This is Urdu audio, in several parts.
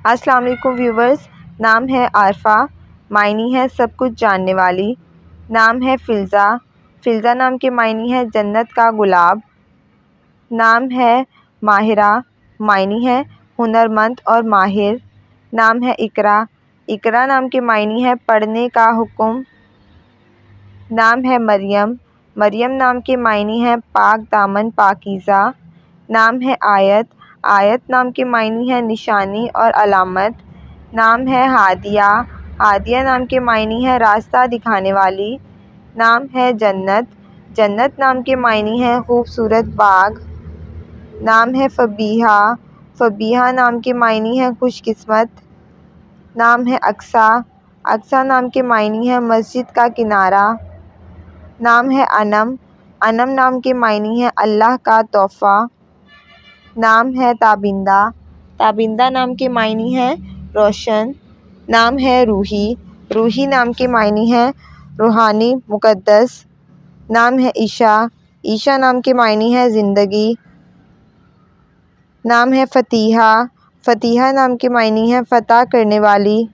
السلام علیکم ویورز، نام ہے عارفہ، معنی ہے سب کچھ جاننے والی۔ نام ہے فلزہ، فلزہ نام کے معنی ہے جنت کا گلاب۔ نام ہے ماہرہ، معنی ہے ہنرمند اور ماہر۔ نام ہے اقرا، اقرا نام کے معنی ہے پڑھنے کا حکم۔ نام ہے مریم، مریم نام کے معنی ہے پاک دامن پاکیزہ۔ نام ہے آیت، آیت نام کے معنی ہے نشانی اور علامت۔ نام ہے ہادیہ، ہادیہ نام کے معنی ہے راستہ دکھانے والی۔ نام ہے جنت، جنت نام کے معنی ہے خوبصورت باغ۔ نام ہے فبیہہ، فبیہہ نام کے معنی ہے خوش قسمت۔ نام ہے اقصیٰ، اقصیٰ نام کے معنی ہے مسجد کا کنارہ۔ نام ہے انم، انم نام کے معنی ہے اللہ کا تحفہ۔ نام ہے تابندہ، تابندہ نام کے معنی ہے روشن۔ نام ہے روحی، روحی نام کے معنی ہے روحانی مقدس۔ نام ہے عیشا، عیشا نام کے معنی ہے زندگی۔ نام ہے فتیحہ، فتیحہ نام کے معنی ہے فتح کرنے والی۔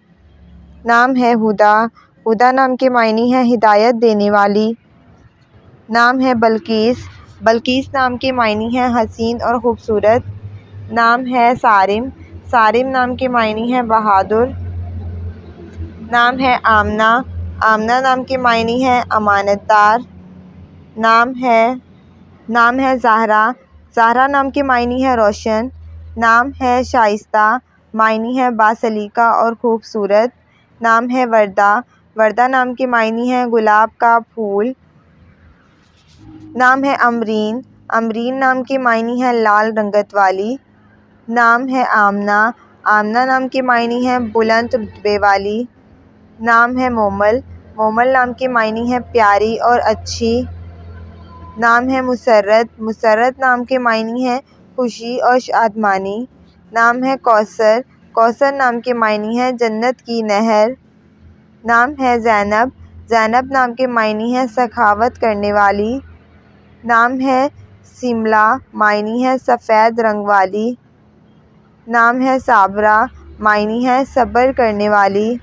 نام ہے ہدیٰ، ہدیٰ نام کے معنی ہے ہدایت دینے والی۔ نام ہے بلقیس، بلقیس نام کے معنی ہے حسین اور خوبصورت۔ نام ہے صارم، صارم نام کے معنی ہے بہادر۔ نام ہے آمنہ، آمنہ نام کے معنی ہے امانت دار۔ نام ہے زہرا، زہرا نام کے معنی ہے روشن۔ نام ہے شائستہ، معنی ہے باسلیقہ اور خوبصورت۔ نام ہے وردہ، وردہ نام کے معنی ہے گلاب کا پھول۔ نام ہے امرین، امرین نام کے معنی ہے لال رنگت والی۔ نام ہے آمنہ، آمنہ نام کے معنی ہے بلند رتبے والی۔ نام ہے مومل، مومل نام کے معنی ہے پیاری اور اچھی۔ نام ہے مسرت، مسرت نام کے معنی ہے خوشی اور شادمانی۔ نام ہے کوثر، کوثر نام کے معنی ہے جنت کی نہر۔ نام ہے زینب، زینب نام کے معنی ہے سخاوت کرنے والی۔ نام ہے سملہ، معنی ہے سفید رنگ والی۔ نام ہے صابرہ، معنی ہے صبر کرنے والی۔